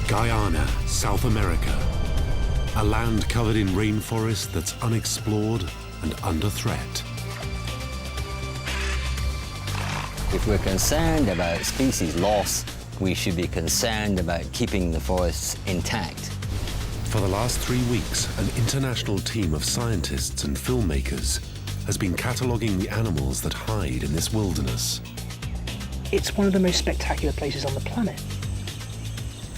Guyana, South America. A land covered in rainforest that's unexplored and under threat. If we're concerned about species loss, we should be concerned about keeping the forests intact. For the last 3 weeks, an international team of scientists and filmmakers has been cataloguing the animals that hide in this wilderness. It's one of the most spectacular places on the planet.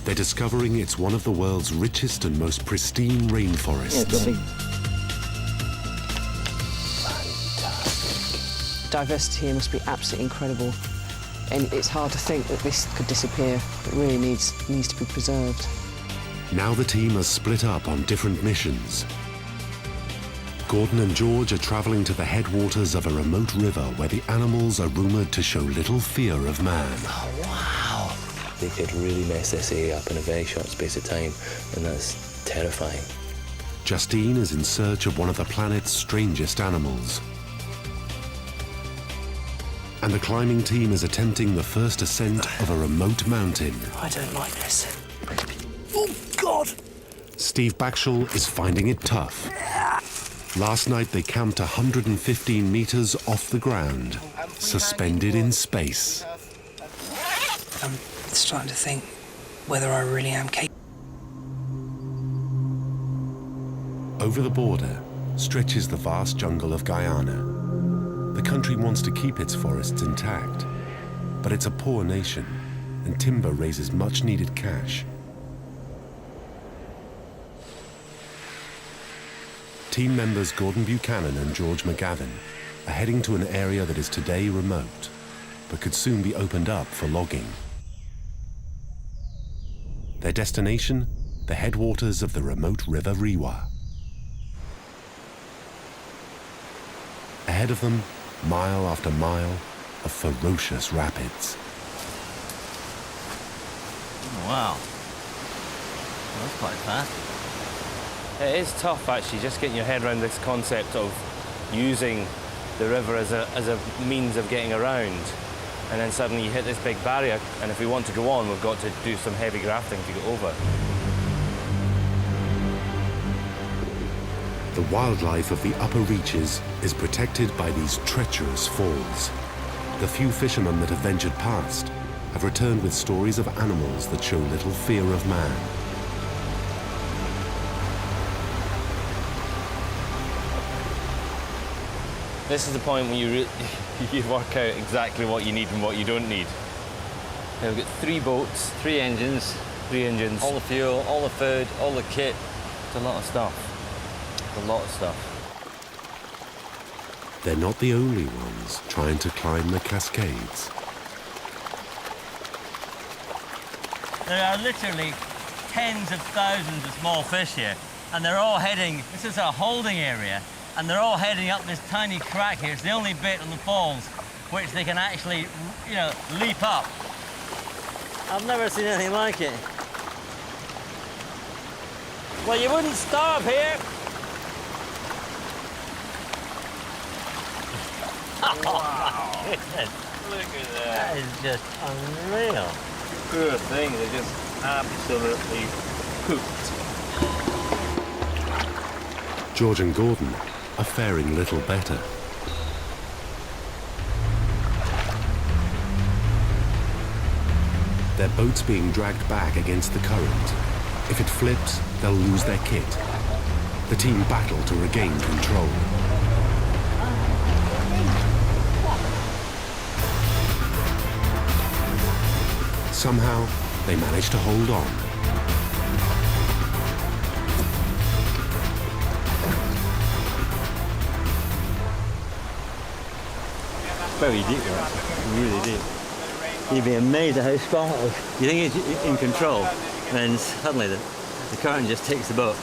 They're discovering it's one of the world's richest and most pristine rainforests. Fantastic. Diversity here must be absolutely incredible. And it's hard to think that this could disappear. It really needs to be preserved. Now the team has split up on different missions. Gordon and George are traveling to the headwaters of a remote river where the animals are rumored to show little fear of man. Oh, wow. They could really mess this area up in a very short space of time, and that's terrifying. Justine is in search of one of the planet's strangest animals. And the climbing team is attempting the first ascent of a remote mountain. I don't like this. Oh, God! Steve Backshall is finding it tough. Last night they camped 115 meters off the ground, suspended in space. I'm starting to think whether I really am capable. Over the border stretches the vast jungle of Guyana. The country wants to keep its forests intact, but it's a poor nation, and timber raises much-needed cash. Team members Gordon Buchanan and George McGavin are heading to an area that is today remote, but could soon be opened up for logging. Their destination, the headwaters of the remote River Rewa. Ahead of them, mile after mile of ferocious rapids. Oh, wow. Well, that's quite fast. It is tough, actually, just getting your head around this concept of using the river as a means of getting around. And then suddenly you hit this big barrier, and if we want to go on, we've got to do some heavy grafting to get over. The wildlife of the upper reaches is protected by these treacherous falls. The few fishermen that have ventured past have returned with stories of animals that show little fear of man. This is the point when you work out exactly what you need and what you don't need. Now, we've got 3 boats, 3 engines, 3 engines. all the fuel, all the food, all the kit. It's a lot of stuff. It's a lot of stuff. They're not the only ones trying to climb the Cascades. There are literally tens of thousands of small fish here, and they're all heading, this is a holding area, and they're all heading up this tiny crack here. It's the only bit on the falls which they can actually, you know, leap up. I've never seen anything like it. Well, you wouldn't stop here. Wow. Goodness. Look at that. That is just unreal. Poor thing, they're just absolutely pooped. George and Gordon are faring little better. Their boat's being dragged back against the current. If it flips, they'll lose their kit. The team battle to regain control. Somehow, they manage to hold on. Very deep, really deep. You'd be amazed at how strong it is. You think it's in control, and then suddenly the current just takes the boat.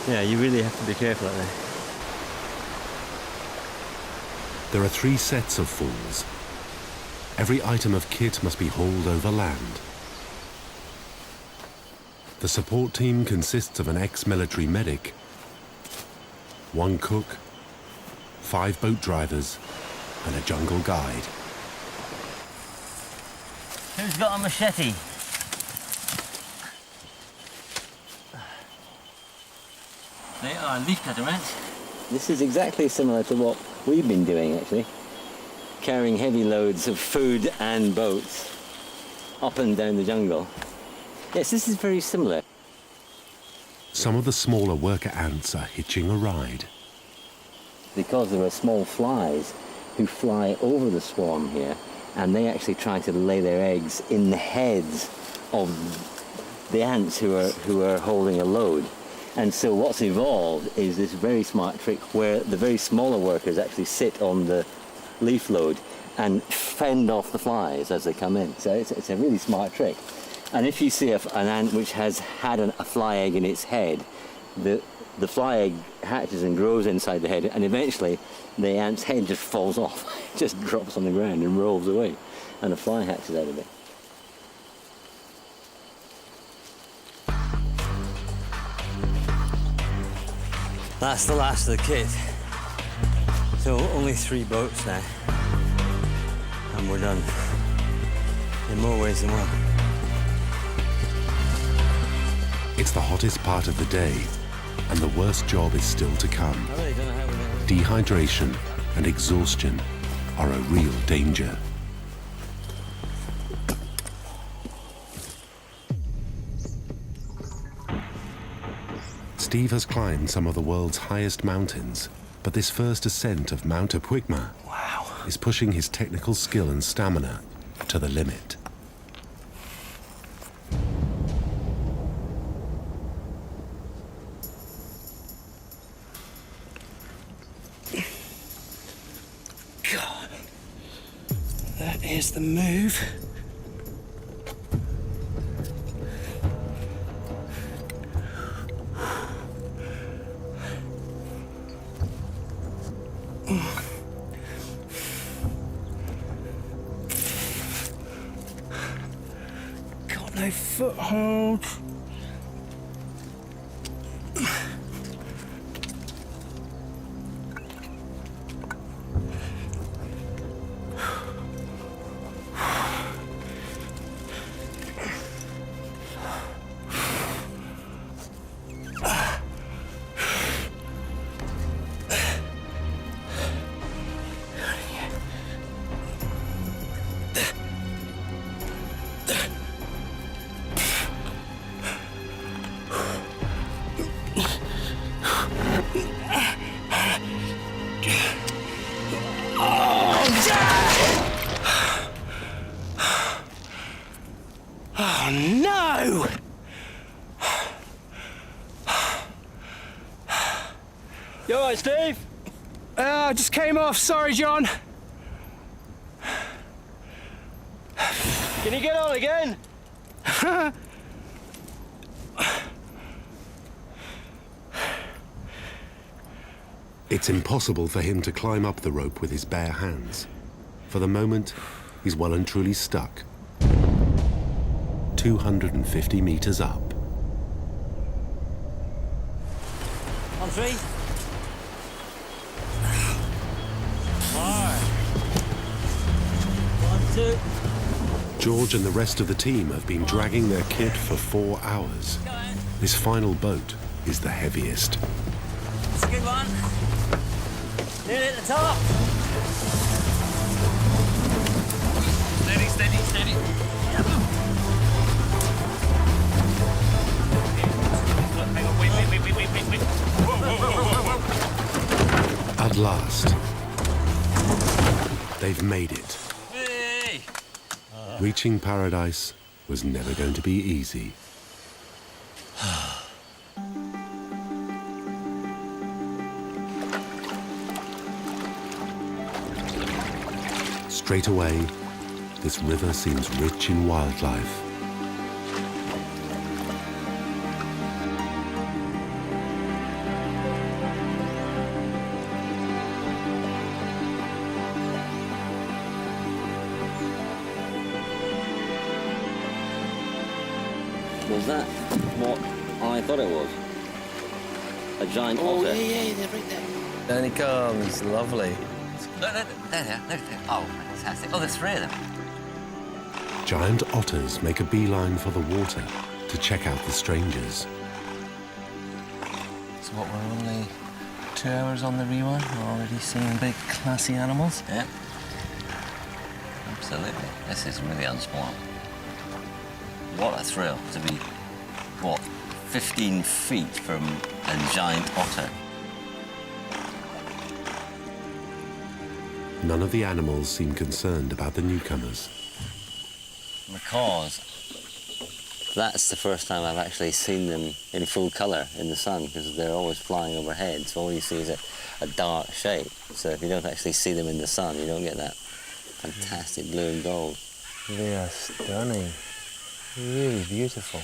Yeah, you really have to be careful out there. There are 3 sets of falls. Every item of kit must be hauled over land. The support team consists of an ex-military medic, 1 cook, 5 boat drivers, and a jungle guide. Who's got a machete? They are leaf catamaran. This is exactly similar to what we've been doing, actually. Carrying heavy loads of food and boats up and down the jungle. Yes, this is very similar. Some of the smaller worker ants are hitching a ride. Because there are small flies who fly over the swarm here, and they actually try to lay their eggs in the heads of the ants who are holding a load. And so what's evolved is this very smart trick where the very smaller workers actually sit on the leaf load and fend off the flies as they come in. So it's a really smart trick. And if you see an ant which has had a fly egg in its head, the fly egg hatches and grows inside the head, and eventually the ant's head just falls off, just drops on the ground and rolls away, and a fly hatches out of it. That's the last of the kit. So only 3 boats now, and we're done. In more ways than one. It's the hottest part of the day, and the worst job is still to come. I really don't know how we're going to... Dehydration and exhaustion are a real danger. Steve has climbed some of the world's highest mountains, but this first ascent of Mount Apwigma is pushing his technical skill and stamina to the limit. God, that is the move. Got no foothold. Oh no! You all right, Steve? I just came off, sorry John. Can you get on again? It's impossible for him to climb up the rope with his bare hands. For the moment, he's well and truly stuck. 250 meters up. On 3. 1, 2. George and the rest of the team have been dragging their kit for 4 hours. This final boat is the heaviest. That's a good one. Nearly at the top. Steady, steady, steady. Hang on, wait. Whoa. At last, they've made it. Hey! Reaching paradise was never going to be easy. Straight away, this river seems rich in wildlife. Was that what I thought it was? A giant otter? Yeah, they're right there. Down he comes, lovely. Look, there. Oh, fantastic. Oh, there's 3 of them. Giant otters make a beeline for the water to check out the strangers. So what, we're only 2 hours on the rewind. We're already seeing big, classy animals. Yeah. Absolutely. This is really unspoiled. What a thrill to be, what, 15 feet from a giant otter. None of the animals seem concerned about the newcomers. Because that's the first time I've actually seen them in full colour in the sun, because they're always flying overhead, so all you see is a dark shape. So if you don't actually see them in the sun, you don't get that fantastic blue and gold. They are stunning. Really beautiful.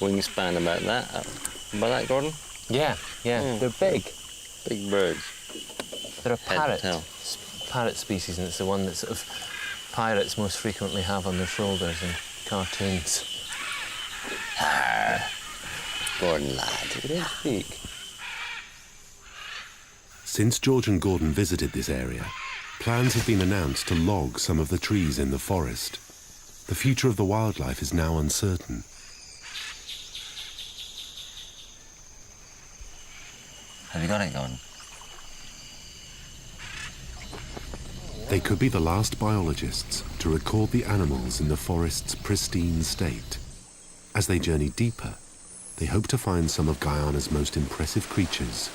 Wingspan about that, Gordon? Yeah, they're big. Big birds. They're a Head to parrot. tail. Parrot species, and it's the one that sort of pirates most frequently have on their shoulders in cartoons. Gordon lad. They don't speak. Since George and Gordon visited this area, plans have been announced to log some of the trees in the forest. The future of the wildlife is now uncertain. Have you got it, Gordon? They could be the last biologists to record the animals in the forest's pristine state. As they journey deeper, they hope to find some of Guyana's most impressive creatures: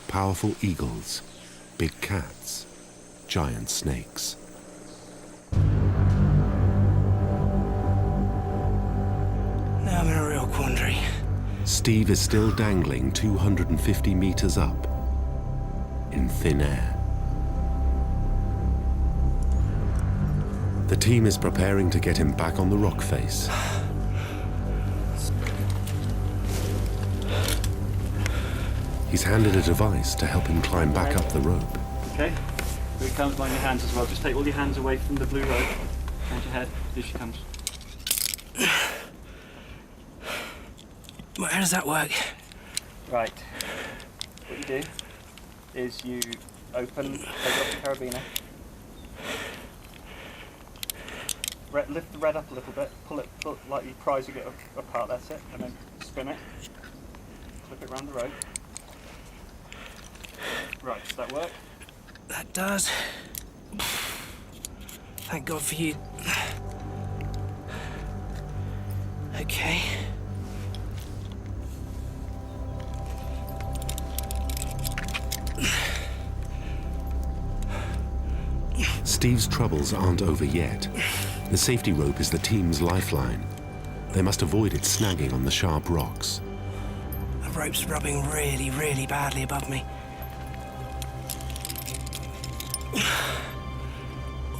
powerful eagles, big cats, giant snakes. Now I'm in a real quandary. Steve is still dangling 250 meters up in thin air. The team is preparing to get him back on the rock face. He's handed a device to help him climb back up the rope. Okay, here it comes, mind your hands as well. Just take all your hands away from the blue rope. Hand your head, here she comes. Well, how does that work? Right, what you do is you take off the carabiner, lift the red up a little bit, pull it like you prizing it apart, that's it, and then spin it, flip it around the rope. Right, does that work? That does. Thank God for you. Okay. Steve's troubles aren't over yet. The safety rope is the team's lifeline. They must avoid it snagging on the sharp rocks. The rope's rubbing really, really badly above me.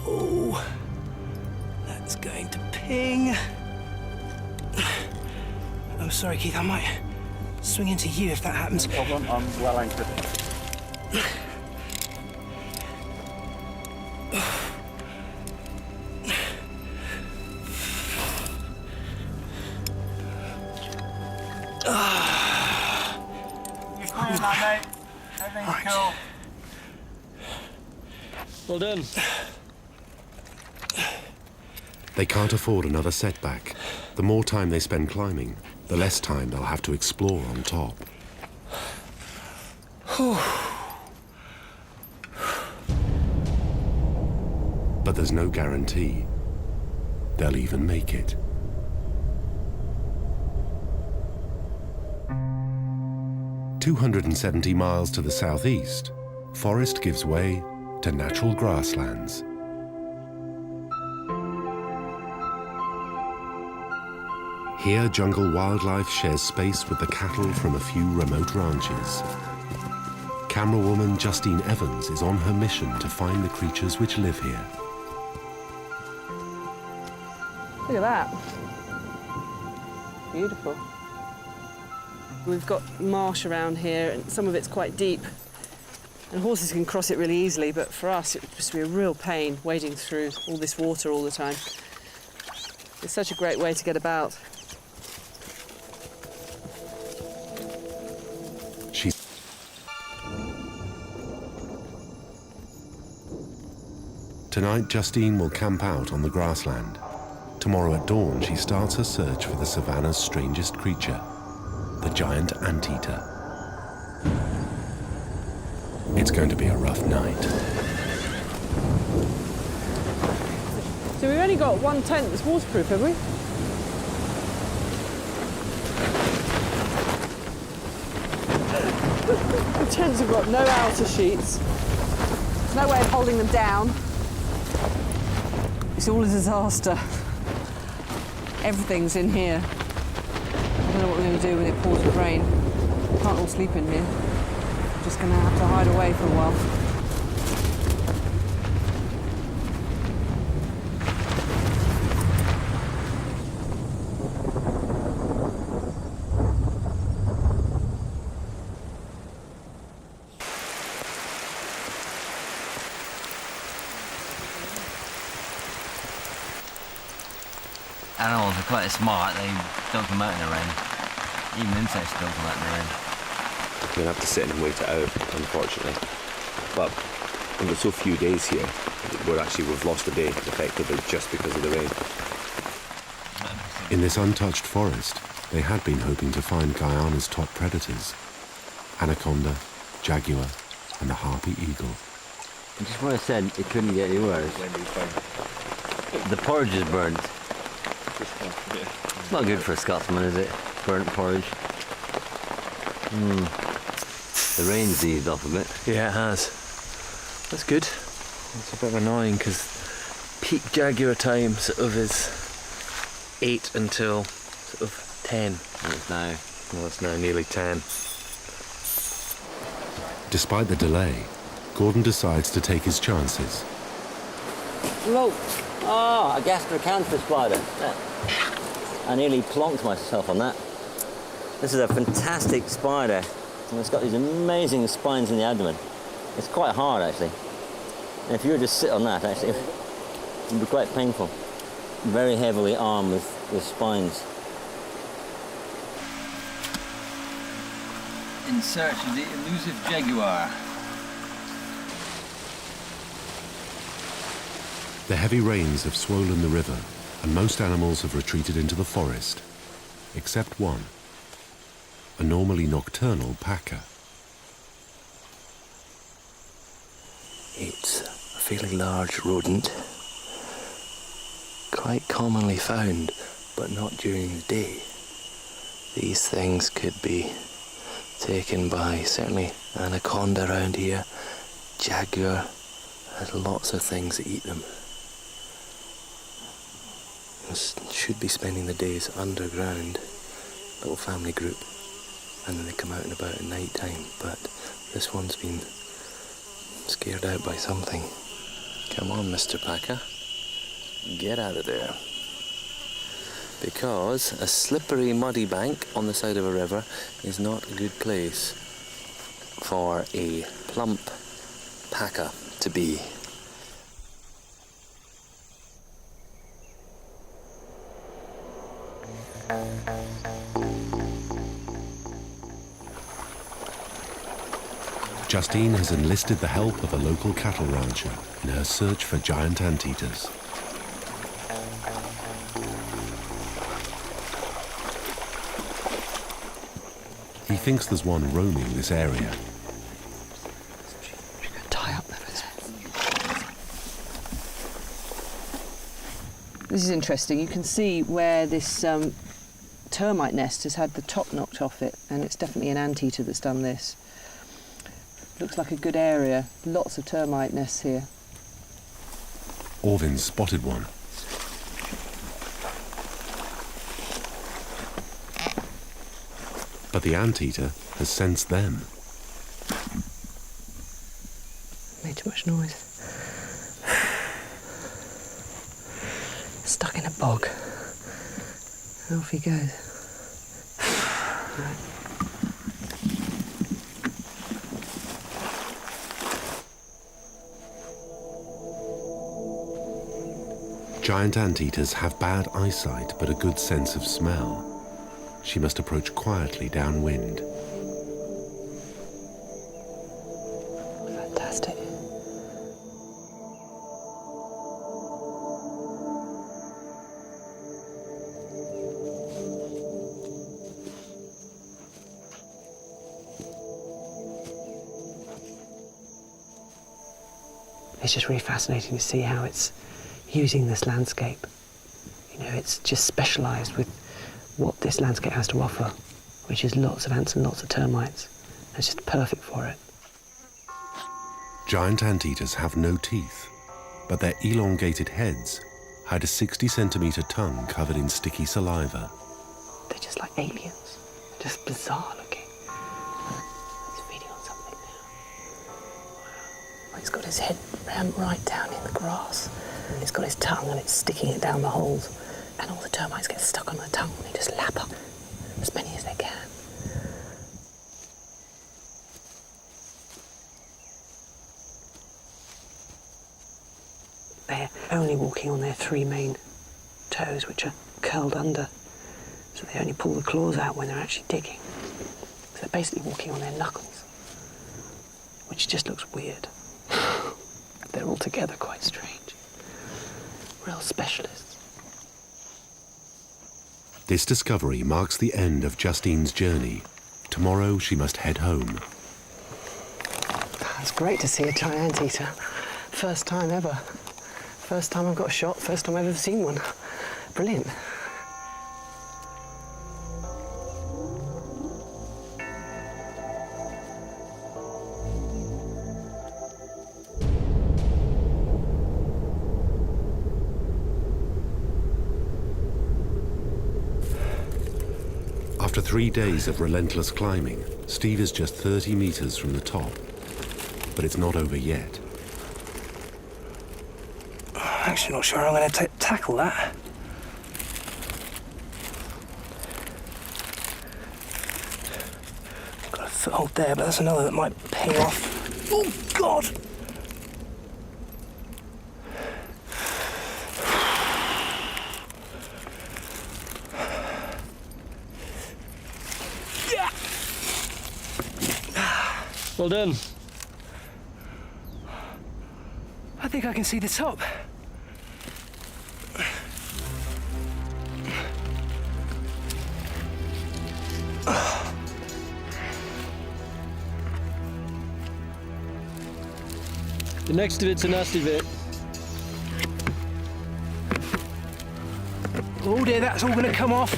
Oh, that's going to ping. I'm sorry, Keith, I might swing into you if that happens. No problem, I'm well anchored. You're clear now, mate. Everything's cool. Well done. They can't afford another setback. The more time they spend climbing, the less time they'll have to explore on top. But there's no guarantee they'll even make it. "270 miles to the southeast, forest gives way to natural grasslands. Here, jungle wildlife shares space with the cattle from a few remote ranches. Camerawoman Justine Evans is on her mission to find the creatures which live here. Look at that. Beautiful. We've got marsh around here, and some of it's quite deep. And horses can cross it really easily, but for us, it would just be a real pain wading through all this water all the time. It's such a great way to get about. Tonight, Justine will camp out on the grassland. Tomorrow at dawn, she starts her search for the savannah's strangest creature, the giant anteater. It's going to be a rough night. So we've only got one tent that's waterproof, have we? The tents have got no outer sheets. There's no way of holding them down. It's all a disaster. Everything's in here. I don't know what we're going to do when it pours with rain. We can't all sleep in here. We're just going to have to hide away for a while. Animals are quite smart, they don't come out in the rain. Even insects don't come out in the rain. We're going to have to sit and wait it out, unfortunately. But we've got so few days here, we've lost a day, effectively, just because of the rain. In this untouched forest, they had been hoping to find Guyana's top predators: anaconda, jaguar, and the harpy eagle. Just when I said it couldn't get any worse, the porridge is burnt. It's not good for a Scotsman, is it? Burnt porridge. The rain's eased off a bit. Yeah, it has. That's good. It's a bit annoying because peak jaguar time sort of is 8 until sort of 10. And It's now nearly 10. Despite the delay, Gordon decides to take his chances. Look! Ah, a gastrocanthus spider. Yeah. I nearly plonked myself on that. This is a fantastic spider, and it's got these amazing spines in the abdomen. It's quite hard, actually. And if you were to sit on that, actually, it would be quite painful. Very heavily armed with spines. In search of the elusive jaguar. The heavy rains have swollen the river, and most animals have retreated into the forest, except one, a normally nocturnal paca. It's a fairly large rodent, quite commonly found, but not during the day. These things could be taken by certainly anaconda around here, jaguar. There's lots of things that eat them. Should be spending the days underground, little family group, and then they come out and about at night time. But this one's been scared out by something. Come on, Mr. Paca, get out of there. Because a slippery, muddy bank on the side of a river is not a good place for a plump paca to be. Justine has enlisted the help of a local cattle rancher in her search for giant anteaters. He thinks there's one roaming this area. Tie up over there. This is interesting. You can see where this termite nest has had the top knocked off it, and it's definitely an anteater that's done this. Looks like a good area. Lots of termite nests here. Orvin spotted one. But the anteater has sensed them. Made too much noise. Stuck in a bog. And off he goes. Giant anteaters have bad eyesight but a good sense of smell. She must approach quietly downwind. Fantastic. It's just really fascinating to see how it's using this landscape. You know, it's just specialised with what this landscape has to offer, which is lots of ants and lots of termites. It's just perfect for it. Giant anteaters have no teeth, but their elongated heads hide a 60-centimetre tongue covered in sticky saliva. They're just like aliens, just bizarre looking. He's feeding on something now. Wow. He's got his head right down in the grass, and he's got his tongue and it's sticking it down the holes, and all the termites get stuck on the tongue and they just lap up as many as they can. They're only walking on their 3 main toes, which are curled under. So they only pull the claws out when they're actually digging. So they're basically walking on their knuckles, which just looks weird. They're all together quite strange. Real specialists. This discovery marks the end of Justine's journey. Tomorrow she must head home. It's great to see a giant anteater. First time ever. First time I've got a shot, first time I've ever seen one. Brilliant. After 3 days of relentless climbing, Steve is just 30 meters from the top. But it's not over yet. I'm actually not sure I'm going to tackle that. Got a foothold there, but that's another that might pay off. Oh, God! Well done. I think I can see the top. The next of it's a nasty bit. Oh dear, that's all going to come off.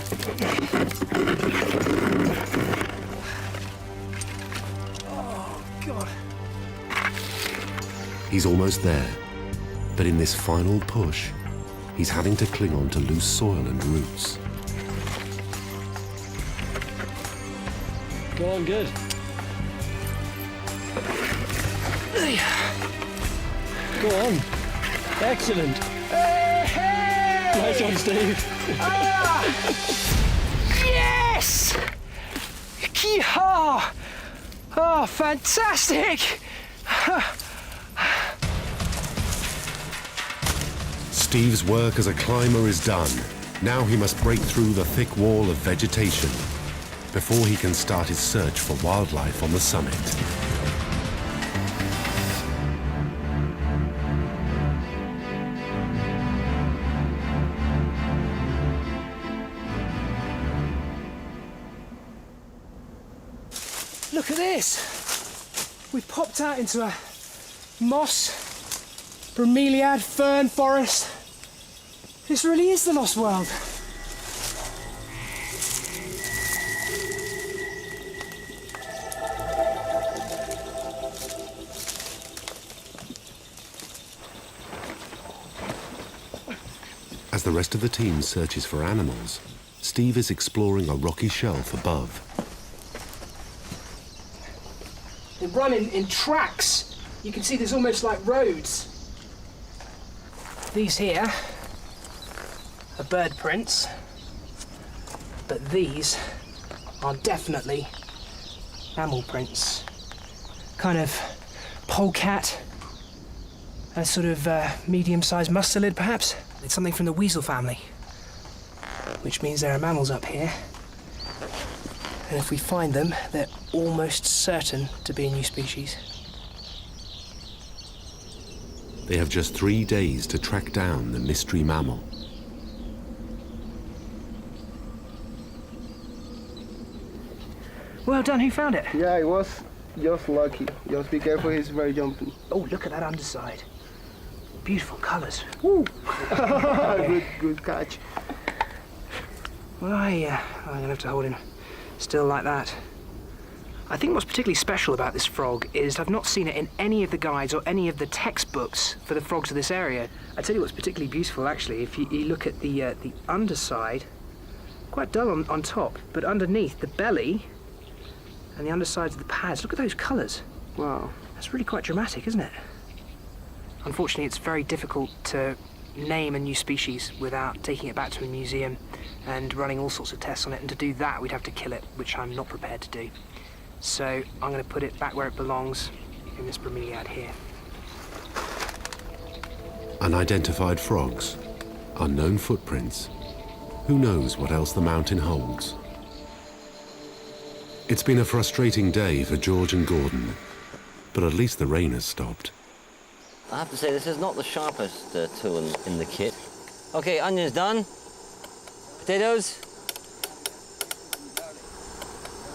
Oh, God. He's almost there. But in this final push, he's having to cling on to loose soil and roots. Go on, good. Go on. Excellent. Nice one, Steve. Yes! Yeehaw! Oh, fantastic! Steve's work as a climber is done. Now he must break through the thick wall of vegetation before he can start his search for wildlife on the summit. Look at this! We've popped out into a moss, bromeliad, fern forest. This really is the lost world. As the rest of the team searches for animals, Steve is exploring a rocky shelf above. They run in tracks. You can see there's almost like roads. These here are bird prints, but these are definitely mammal prints. Kind of polecat, a sort of medium-sized mustelid perhaps. It's something from the weasel family, which means there are mammals up here. And if we find them, they're almost certain to be a new species. They have just 3 days to track down the mystery mammal. Well done, who found it? Yeah, it was just lucky. Just be careful, he's very jumpy. Oh, look at that underside. Beautiful colours. Woo! good catch. Well, I'm going to have to hold him still like that. I think what's particularly special about this frog is I've not seen it in any of the guides or any of the textbooks for the frogs of this area. I tell you what's particularly beautiful, actually, if you look at the underside, quite dull on top, but underneath the belly and the undersides of the pads, look at those colours. Wow. That's really quite dramatic, isn't it? Unfortunately, it's very difficult to name a new species without taking it back to a museum and running all sorts of tests on it, and to do that we'd have to kill it, which I'm not prepared to do. So I'm going to put it back where it belongs in this bromeliad here. Unidentified frogs, unknown footprints. Who knows what else the mountain holds? It's been a frustrating day for George and Gordon, but at least the rain has stopped. I have to say, this is not the sharpest tool in the kit. Okay, onions done. Potatoes.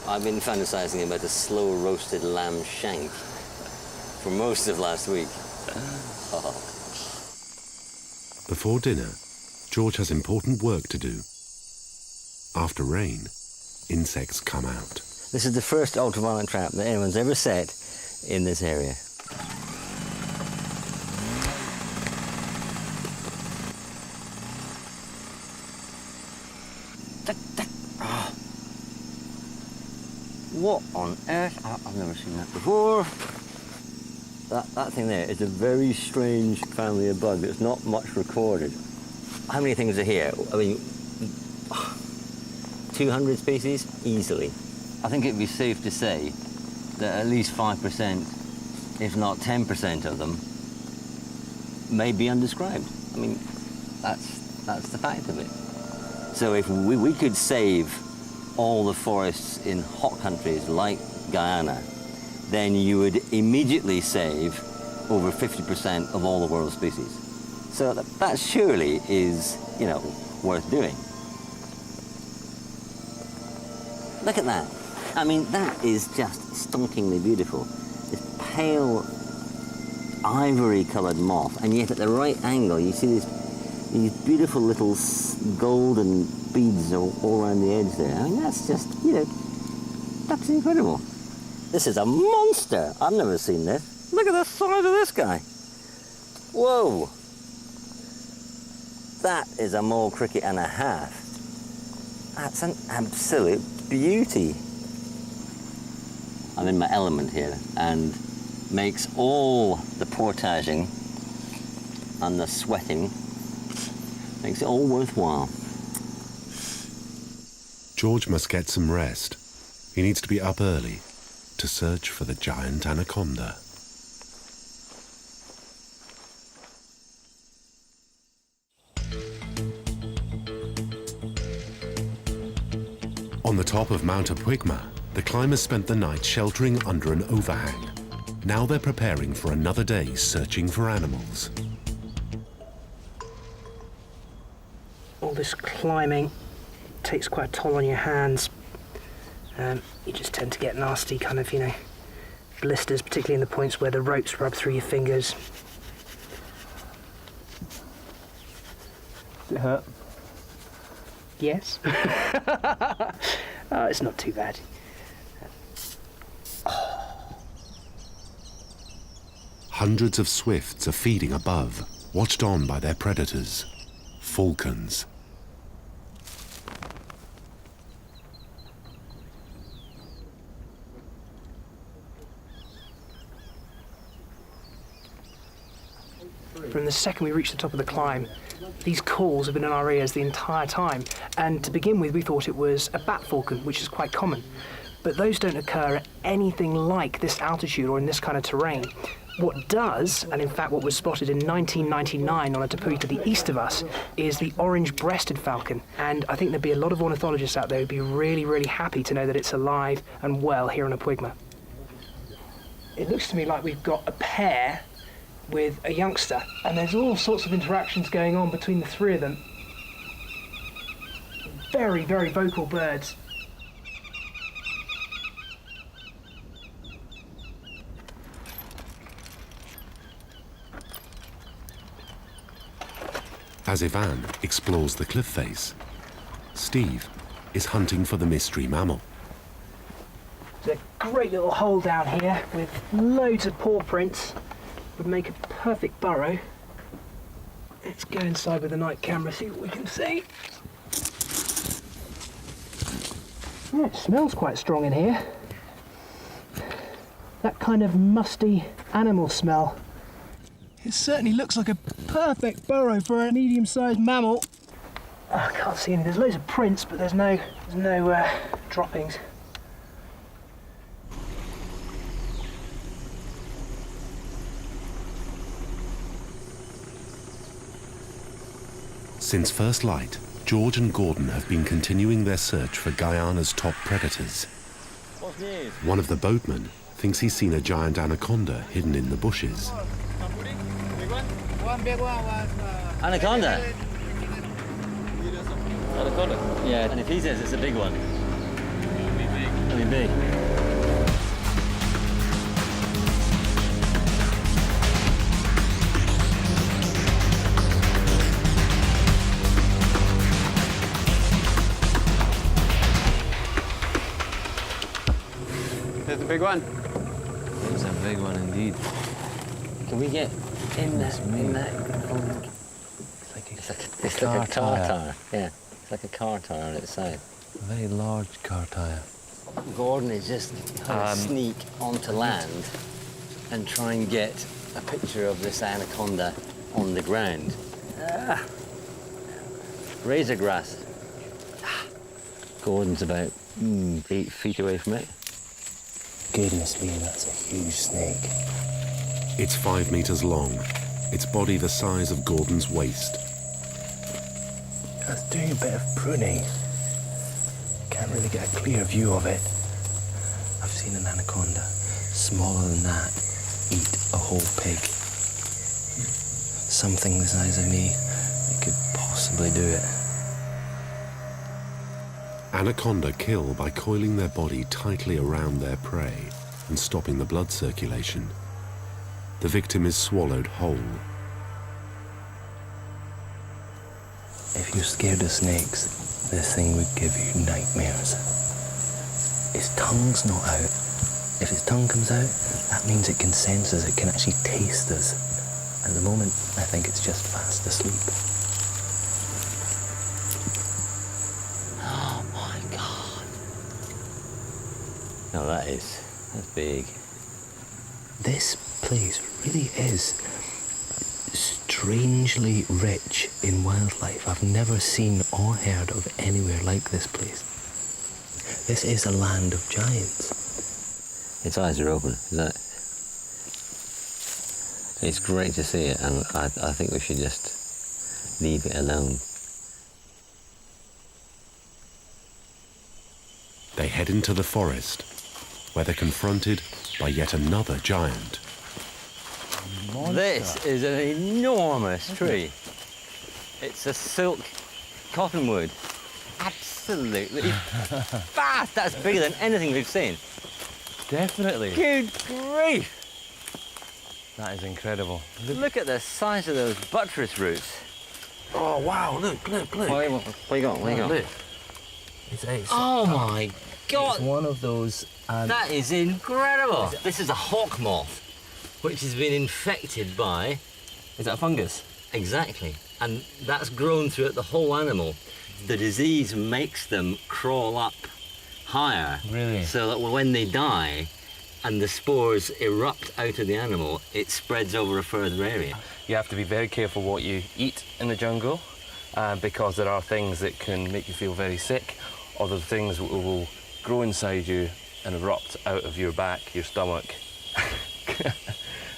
I've been fantasizing about a slow roasted lamb shank for most of last week. Oh. Before dinner, George has important work to do. After rain, insects come out. This is the first ultraviolet trap that anyone's ever set in this area. What on earth? I've never seen that before. That thing there is a very strange family of bug that's not much recorded. How many things are here? I mean, 200 species? Easily. I think it'd be safe to say that at least 5%, if not 10% of them, may be undescribed. I mean, that's the fact of it. So if we could save all the forests in hot countries like Guyana, then you would immediately save over 50% of all the world's species. So that surely is, you know, worth doing. Look at that. I mean, that is just stonkingly beautiful. This pale ivory-coloured moth, and yet at the right angle, you see these beautiful little golden beads all around the edge there. I mean, that's just, you know, that's incredible. This is a monster. I've never seen this. Look at the size of this guy. Whoa. That is a mole cricket and a half. That's an absolute beauty. I'm in my element here, and makes all the portaging and the sweating, makes it all worthwhile. George must get some rest. He needs to be up early to search for the giant anaconda. On the top of Mount Apuigma, the climbers spent the night sheltering under an overhang. Now they're preparing for another day searching for animals. All this climbing takes quite a toll on your hands. You just tend to get nasty kind of, you know, blisters, particularly in the points where the ropes rub through your fingers. Does it hurt? Yes. It's not too bad. Hundreds of swifts are feeding above, watched on by their predators, falcons. From the second we reached the top of the climb, these calls have been in our ears the entire time. And to begin with, we thought it was a bat falcon, which is quite common. But those don't occur at anything like this altitude or in this kind of terrain. What does, and in fact what was spotted in 1999 on a tepui to the east of us, is the orange-breasted falcon. And I think there'd be a lot of ornithologists out there who'd be really, really happy to know that it's alive and well here on Apuigma. It looks to me like we've got a pair with a youngster, and there's all sorts of interactions going on between the three of them. Very, very vocal birds. As Ivan explores the cliff face, Steve is hunting for the mystery mammal. There's a great little hole down here with loads of paw prints. Would make a perfect burrow. Let's go inside with the night camera, see what we can see. Yeah, it smells quite strong in here. That kind of musty animal smell. It certainly looks like a perfect burrow for a medium-sized mammal. Oh, I can't see any. There's loads of prints, but there's no droppings. Since first light, George and Gordon have been continuing their search for Guyana's top predators. What's news? One of the boatmen thinks he's seen a giant anaconda hidden in the bushes. Anaconda? Anaconda? Yeah, and if he says it's a big one. It'll be big. There's the big one. It's a big one indeed. Can we get in that? It's like a car tire. Yeah, it's like a car tire on its side. A very large car tire. Gordon is just trying to sneak onto land and try and get a picture of this anaconda on the ground. Razor grass. Gordon's about 8 feet away from it. Goodness me, that's a huge snake. It's 5 meters long, its body the size of Gordon's waist. It's doing a bit of pruning. Can't really get a clear view of it. I've seen an anaconda smaller than that eat a whole pig. Something the size of me, it could possibly do it. Anaconda kill by coiling their body tightly around their prey and stopping the blood circulation. The victim is swallowed whole. If you're scared of snakes, this thing would give you nightmares. Its tongue's not out. If its tongue comes out, that means it can sense us, it can actually taste us. At the moment, I think it's just fast asleep. Oh my God. No, that's big. This place really is strangely rich in wildlife. I've never seen or heard of anywhere like this place. This is a land of giants. Its eyes are open, isn't it? It's great to see it, and I think we should just leave it alone. They head into the forest, where they're confronted by yet another giant. This is an enormous tree. It's a silk cottonwood. Absolutely vast. That's bigger than anything we've seen. Definitely. Good grief. That is incredible. Look at the size of those buttress roots. Oh wow, look. What you got? Look. It's Oh my God. It's one of those... That is incredible. This is a hawk moth, which has been infected by... Is that a fungus? Exactly. And that's grown throughout the whole animal. The disease makes them crawl up higher. Really? So that when they die and the spores erupt out of the animal, it spreads over a further area. You have to be very careful what you eat in the jungle because there are things that can make you feel very sick, or the things that will grow inside you and erupt out of your back, your stomach.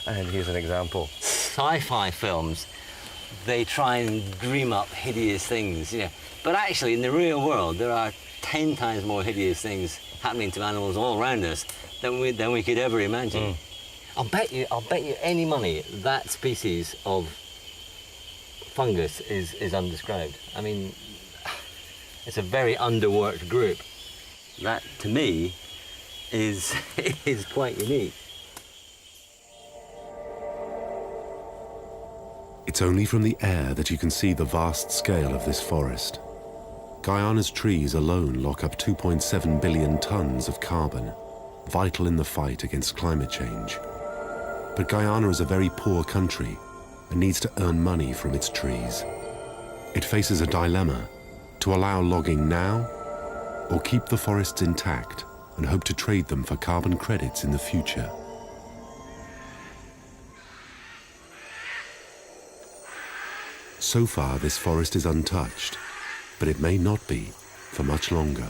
And here's an example. Sci-fi films, they try and dream up hideous things, but actually in the real world there are 10 times more hideous things happening to animals all around us than we could ever imagine. I'll bet you any money that species of fungus is undescribed. I mean, it's a very underworked group. That, to me, is quite unique. It's only from the air that you can see the vast scale of this forest. Guyana's trees alone lock up 2.7 billion tons of carbon, vital in the fight against climate change. But Guyana is a very poor country and needs to earn money from its trees. It faces a dilemma: to allow logging now or keep the forests intact and hope to trade them for carbon credits in the future. So far, this forest is untouched, but it may not be for much longer.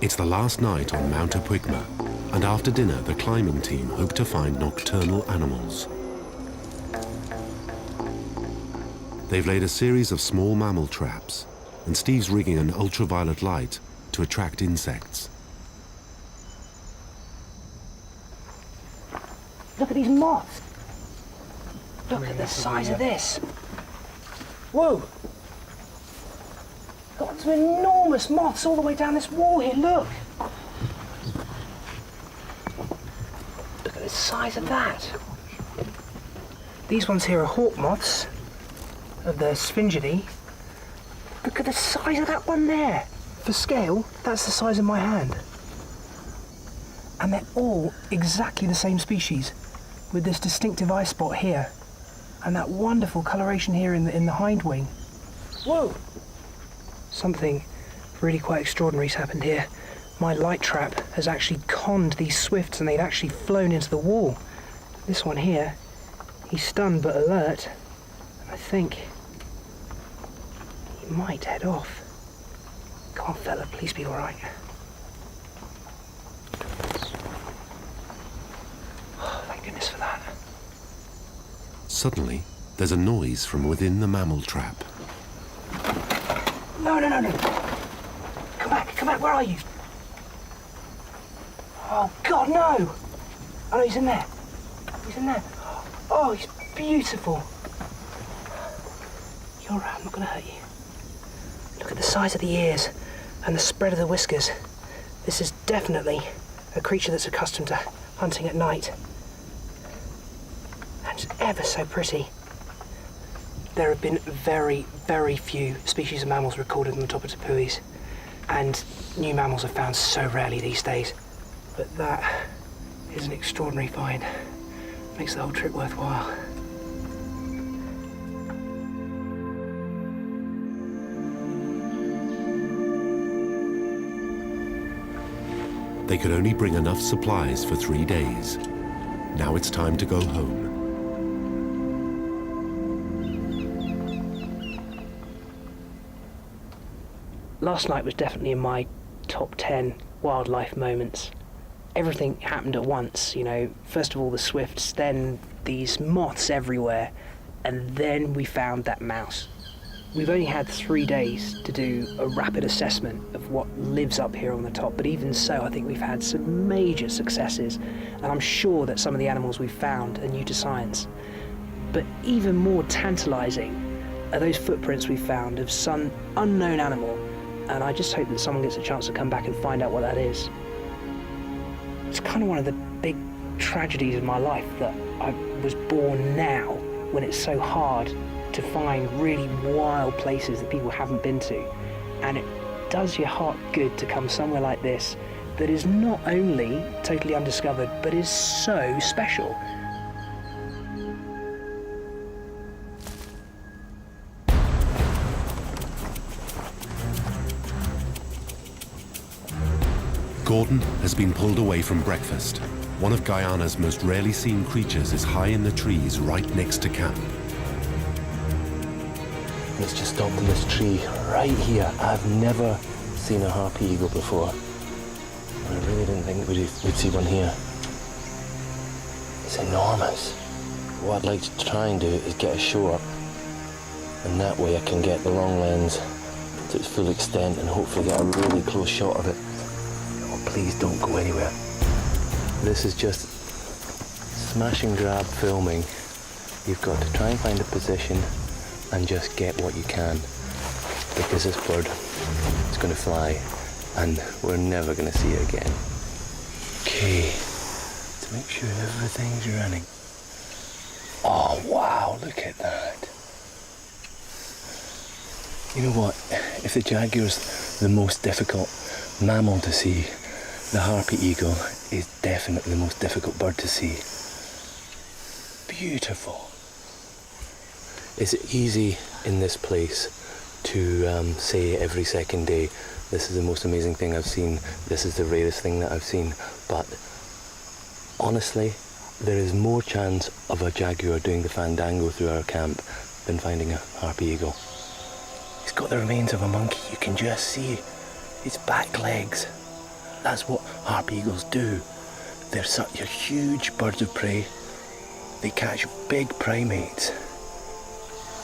It's the last night on Mount Apuigma, and after dinner, the climbing team hope to find nocturnal animals. They've laid a series of small mammal traps, and Steve's rigging an ultraviolet light to attract insects. Look at these moths. Look at the size of this. Whoa! Got some enormous moths all the way down this wall here, look! Look at the size of that. These ones here are hawk moths of the Sphingidae. Look at the size of that one there. For scale, that's the size of my hand. And they're all exactly the same species, with this distinctive eye spot here, and that wonderful coloration here in the hind wing. Whoa! Something really quite extraordinary's happened here. My light trap has actually conned these swifts, and they'd actually flown into the wall. This one here, he's stunned but alert, and I think he might head off. Come on, fella, please be all right. Oh, thank goodness for that. Suddenly, there's a noise from within the mammal trap. No. Come back, where are you? Oh, God, no! Oh, no, he's in there. He's in there. Oh, he's beautiful. You're all right, I'm not going to hurt you. Look at the size of the ears and the spread of the whiskers. This is definitely a creature that's accustomed to hunting at night. And it's ever so pretty. There have been very, very few species of mammals recorded on the top of tapuis, and new mammals are found so rarely these days. But that is an extraordinary find. Makes the whole trip worthwhile. They could only bring enough supplies for 3 days. Now it's time to go home. Last night was definitely in my top 10 wildlife moments. Everything happened at once, you know. First of all, the swifts, then these moths everywhere, and then we found that mouse. We've only had 3 days to do a rapid assessment of what lives up here on the top, but even so, I think we've had some major successes, and I'm sure that some of the animals we've found are new to science. But even more tantalising are those footprints we found of some unknown animal, and I just hope that someone gets a chance to come back and find out what that is. It's kind of one of the big tragedies of my life that I was born now, when it's so hard to find really wild places that people haven't been to. And it does your heart good to come somewhere like this that is not only totally undiscovered, but is so special. Gordon has been pulled away from breakfast. One of Guyana's most rarely seen creatures is high in the trees right next to camp. It's just stopped in this tree right here. I've never seen a harpy eagle before. I really didn't think we'd see one here. It's enormous. What I'd like to try and do is get a shot, and that way I can get the long lens to its full extent and hopefully get a really close shot of it. Oh, please don't go anywhere. This is just smash and grab filming. You've got to try and find a position and just get what you can, because this bird is going to fly and we're never going to see it again. Okay, to make sure everything's running. Oh wow, look at that. You know what, if the jaguar's the most difficult mammal to see, the harpy eagle is definitely the most difficult bird to see. Beautiful. Is it easy in this place to say every second day, this is the most amazing thing I've seen, this is the rarest thing that I've seen, but honestly, there is more chance of a jaguar doing the fandango through our camp than finding a harpy eagle. He's got the remains of a monkey, you can just see his back legs. That's what harpy eagles do. They're such a huge birds of prey. They catch big primates,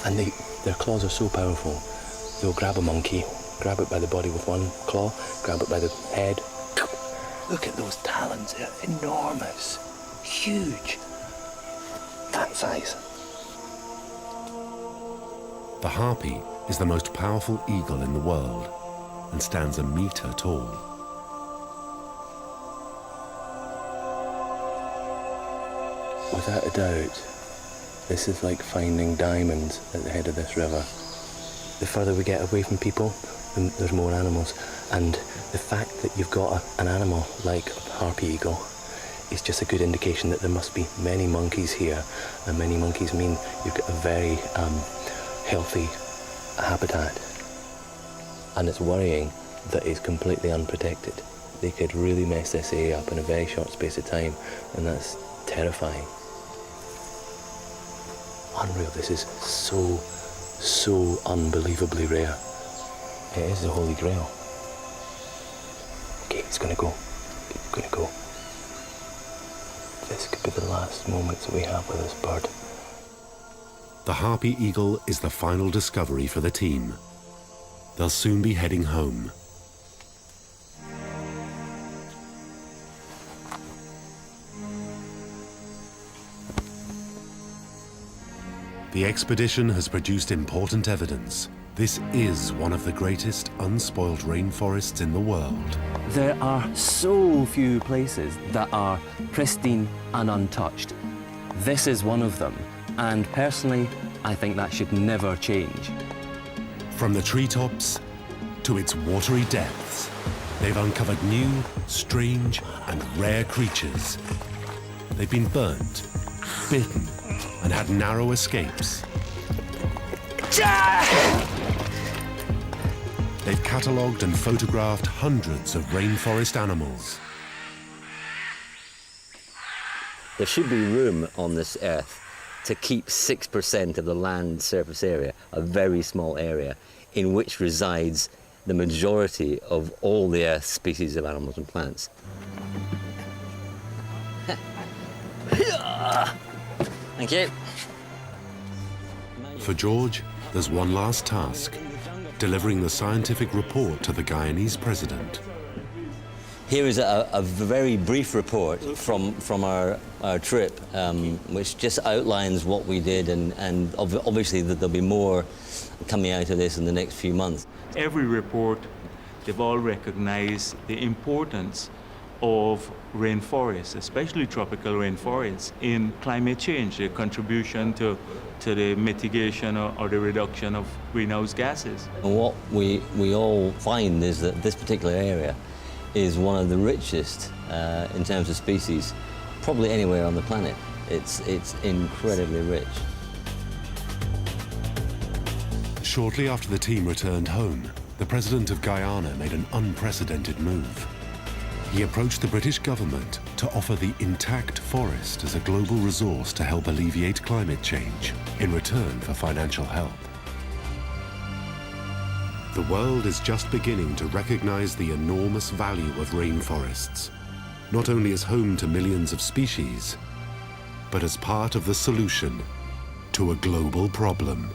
and their claws are so powerful. They'll grab a monkey, grab it by the body with one claw, grab it by the head. Look at those talons, they're enormous, huge, that size. The harpy is the most powerful eagle in the world and stands a metre tall. Without a doubt, this is like finding diamonds at the head of this river. The further we get away from people, there's more animals. And the fact that you've got an animal like a harpy eagle is just a good indication that there must be many monkeys here. And many monkeys mean you've got a very healthy habitat. And it's worrying that it's completely unprotected. They could really mess this area up in a very short space of time, and that's terrifying. Unreal, this is so unbelievably rare. It is the Holy Grail. Okay, it's gonna go. It's gonna go. This could be the last moments that we have with this bird. The harpy eagle is the final discovery for the team. They'll soon be heading home. The expedition has produced important evidence. This is one of the greatest unspoiled rainforests in the world. There are so few places that are pristine and untouched. This is one of them, and personally, I think that should never change. From the treetops to its watery depths, they've uncovered new, strange, and rare creatures. They've been burnt, bitten, and had narrow escapes. They've catalogued and photographed hundreds of rainforest animals. There should be room on this earth to keep 6% of the land surface area, a very small area, in which resides the majority of all the Earth's species of animals and plants. Thank you. For George, there's one last task: delivering the scientific report to the Guyanese president. Here is a very brief report from our trip, which just outlines what we did, and obviously that there'll be more coming out of this in the next few months. Every report, they've all recognized the importance of rainforests, especially tropical rainforests, in climate change, their contribution to the mitigation or the reduction of greenhouse gases. And what we all find is that this particular area is one of the richest in terms of species, probably anywhere on the planet. It's incredibly rich. Shortly after the team returned home, the president of Guyana made an unprecedented move. He approached the British government to offer the intact forest as a global resource to help alleviate climate change in return for financial help. The world is just beginning to recognize the enormous value of rainforests, not only as home to millions of species, but as part of the solution to a global problem.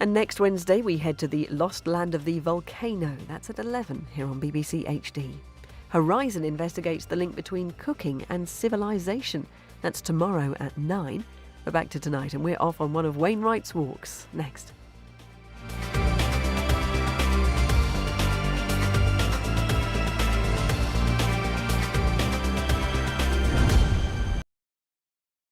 And next Wednesday, we head to the lost land of the volcano. That's at 11 here on BBC HD. Horizon investigates the link between cooking and civilization. That's tomorrow at 9. We're back to tonight and we're off on one of Wainwright's walks next.